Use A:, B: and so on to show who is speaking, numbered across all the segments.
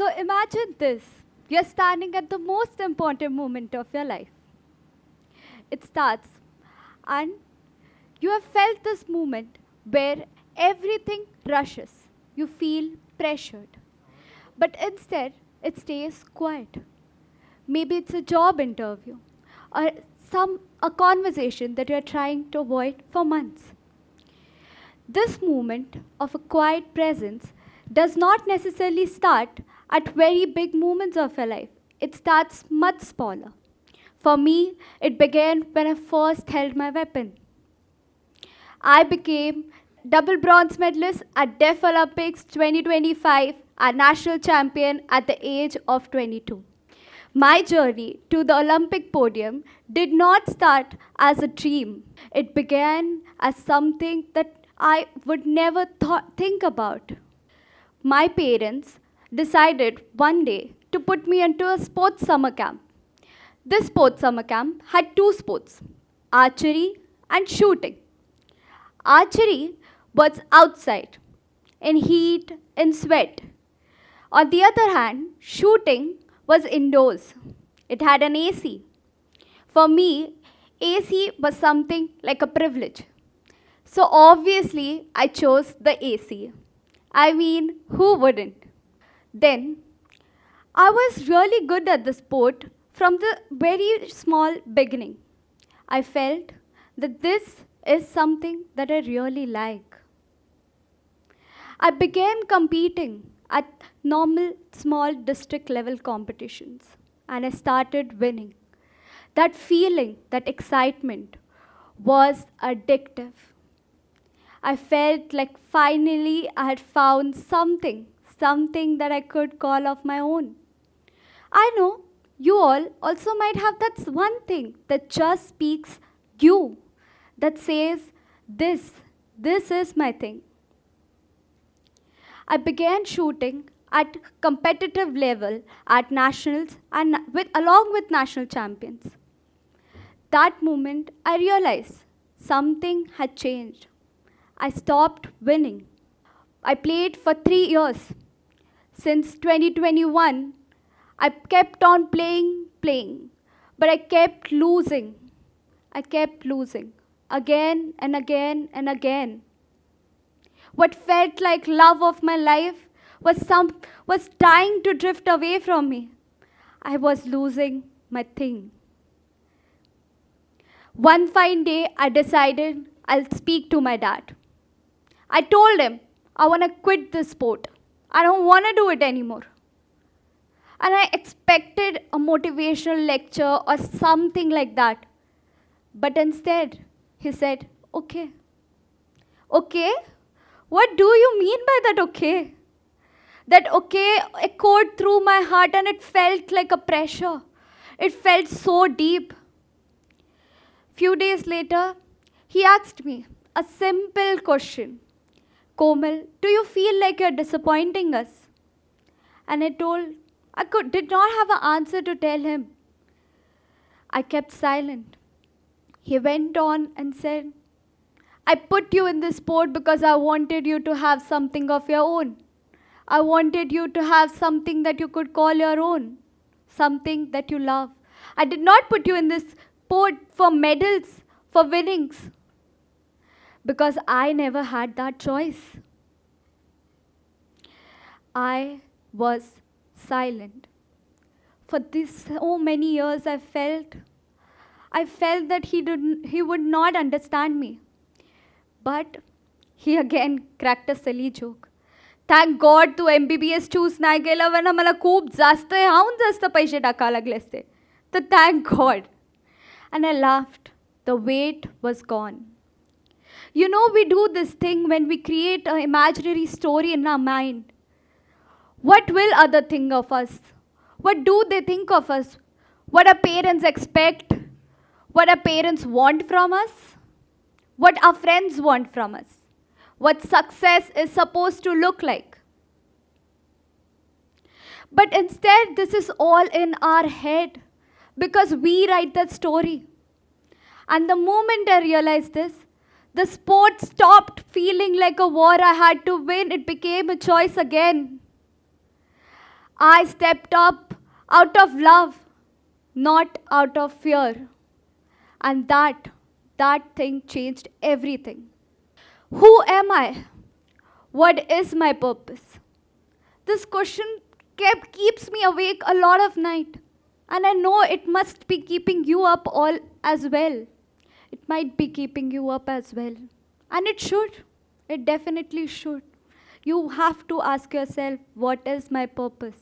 A: So imagine this. You're standing at the most important moment of your life. It starts, and you have felt this moment where everything rushes. You feel pressured. But instead, it stays quiet. Maybe it's a job interview or a conversation that you're trying to avoid for months. This moment of a quiet presence does not necessarily start at very big moments of your life. It starts much smaller. For me, it began when I first held my weapon. I became double bronze medalist at Deaf Olympics 2025 and national champion at the age of 22. My journey to the Olympic podium did not start as a dream. It began as something that I would never think about. My parents decided one day to put me into a sports summer camp. This sports summer camp had two sports, archery and shooting. Archery was outside, in heat, in sweat. On the other hand, shooting was indoors. It had an AC. For me, AC was something like a privilege. So obviously, I chose the AC. I mean, who wouldn't? Then, I was really good at the sport from the very small beginning. I felt that this is something that I really like. I began competing at normal small district level competitions and I started winning. That feeling, that excitement was addictive. I felt like finally I had found something that I could call of my own. I know you all also might have that one thing that just speaks you, that says, this is my thing. I began shooting at competitive level at nationals and along with national champions. That moment, I realized something had changed. I stopped winning. I played for 3 years. Since 2021, I kept on playing, but I kept losing. Again and again and again. What felt like love of my life was trying to drift away from me. I was losing my thing. One fine day, I decided I'll speak to my dad. I told him I want to quit this sport. I don't want to do it anymore. And I expected a motivational lecture or something like that. But instead, he said, okay. Okay? What do you mean by that okay? That okay echoed through my heart and it felt like a pressure. It felt so deep. Few days later, he asked me a simple question. Komal, do you feel like you're disappointing us? And I did not have an answer to tell him. I kept silent. He went on and said, I put you in this sport because I wanted you to have something of your own. I wanted you to have something that you could call your own, something that you love. I did not put you in this sport for medals, for winnings, because I never had that choice. I was silent. For this so many years I felt that he would not understand me. But he again cracked a silly joke. Thank God तू MBBS choose नाही केलं वरना मला खूप जास्त जास्त पैसे टाकावे लागले असते. So thank God. And I laughed. The weight was gone. You know, we do this thing when we create an imaginary story in our mind. What will others think of us? What do they think of us? What our parents expect? What our parents want from us? What our friends want from us? What success is supposed to look like? But instead, this is all in our head because we write that story. And the moment I realized this, the sport stopped feeling like a war I had to win. It became a choice again. I stepped up out of love, not out of fear. And that thing changed everything. Who am I? What is my purpose? This question keeps me awake a lot of night. And I know it must be keeping you up all as well. It might be keeping you up as well. And it should. It definitely should. You have to ask yourself, what is my purpose?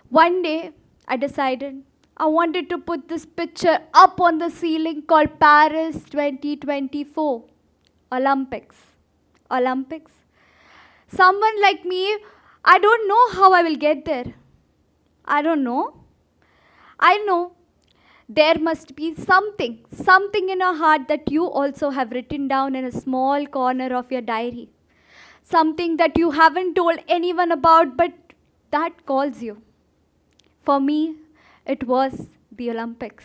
A: One day, I decided I wanted to put this picture up on the ceiling called Paris 2024 Olympics. Olympics. Someone like me, I don't know how I will get there. I don't know. I know there must be something in your heart that you also have written down in a small corner of your diary. Something that you haven't told anyone about, but that calls you. For me, it was the Olympics.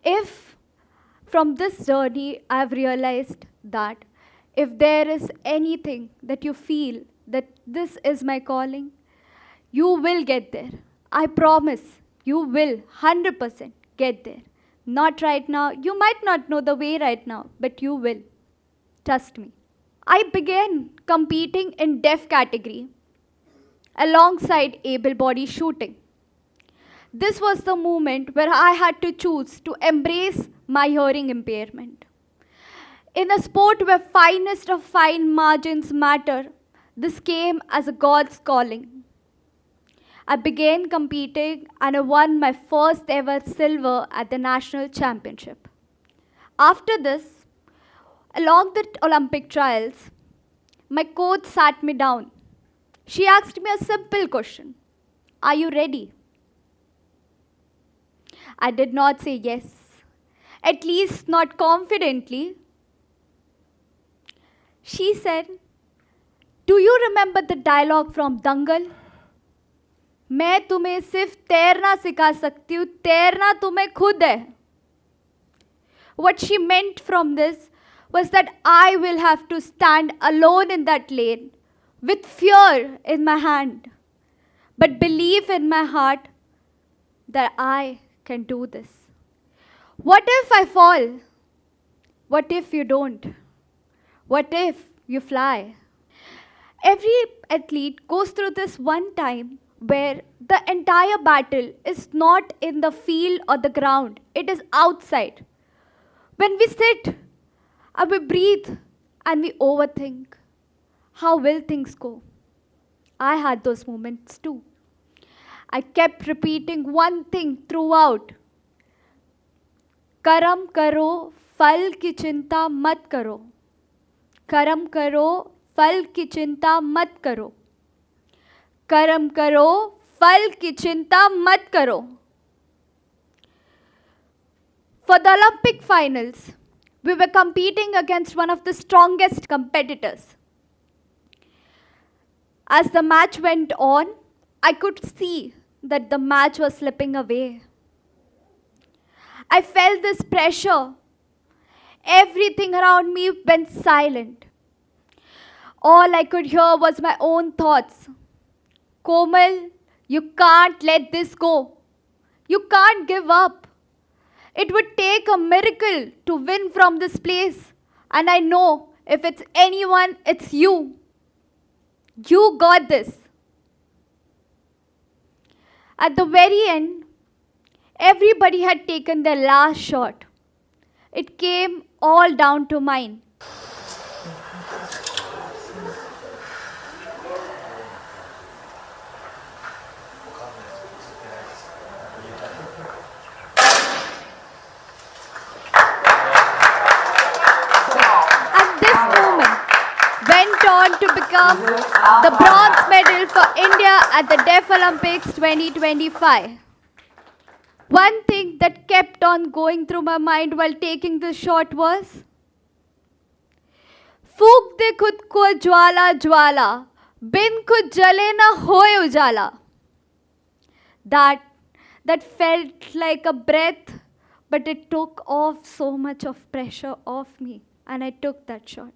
A: If from this journey I've realized that if there is anything that you feel that this is my calling, you will get there. I promise you will 100% get there. Not right now. You might not know the way right now, but you will. Trust me. I began competing in deaf category alongside able body shooting. This was the moment where I had to choose to embrace my hearing impairment. In a sport where finest of fine margins matter, this came as a God's calling. I began competing and I won my first ever silver at the national championship. After this, along the Olympic trials, my coach sat me down. She asked me a simple question. Are you ready? I did not say yes, at least not confidently. She said, do you remember the dialogue from Dangal? मैं तुम्हें सिर्फ तैरना सिखा सकती हूँ, तैरना तुम्हें खुद है. What she meant from this was that I will have to stand alone in that lane with fear in my hand, but believe in my heart that I can do this. What if I fall? What if you don't? What if you fly? Every athlete goes through this one time where the entire battle is not in the field or the ground, it is outside. When we sit and we breathe and we overthink, how will things go? I had those moments too. I kept repeating one thing throughout. Karam karo, fal ki chinta mat karo. Karam karo, fal ki chinta mat karo. Karam karo, fal ki chinta mat karo. For the Olympic finals, we were competing against one of the strongest competitors. As the match went on, I could see that the match was slipping away. I felt this pressure. Everything around me went silent. All I could hear was my own thoughts. Komal, you can't let this go. You can't give up. It would take a miracle to win from this place. And I know if it's anyone, it's you. You got this. At the very end, everybody had taken their last shot. It came all down to mine. To become the bronze medal for India at the Deaf Olympics 2025. One thing that kept on going through my mind while taking this shot was, फूक दे खुद को ज्वाला ज्वाला, बिन खुद जले ना होए उजाला. That felt like a breath, but it took off so much of pressure off me, and I took that shot.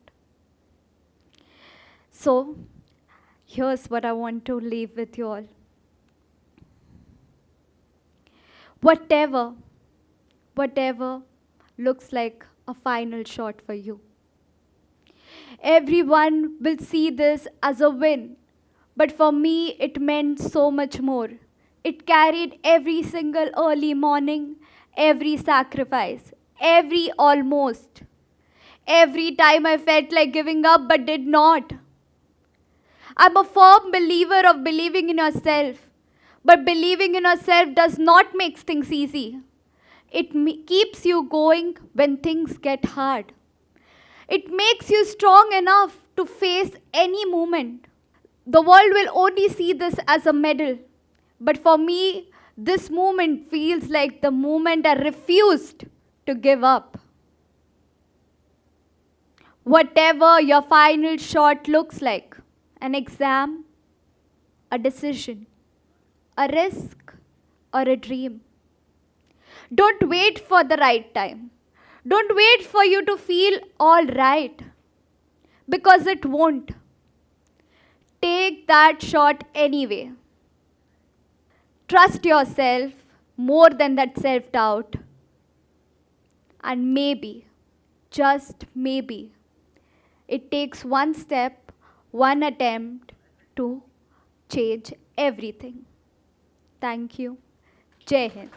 A: So, here's what I want to leave with you all. Whatever, whatever looks like a final shot for you. Everyone will see this as a win, but for me, it meant so much more. It carried every single early morning, every sacrifice, every almost, every time I felt like giving up but did not. I'm a firm believer of believing in yourself, but believing in yourself does not make things easy. It keeps you going when things get hard. It makes you strong enough to face any moment. The world will only see this as a medal. But for me, this moment feels like the moment I refused to give up. Whatever your final shot looks like, an exam, a decision, a risk, or a dream. Don't wait for the right time. Don't wait for you to feel all right, because it won't. Take that shot anyway. Trust yourself more than that self-doubt. And maybe, just maybe, it takes one step, one attempt to change everything. Thank you. Jai Hind.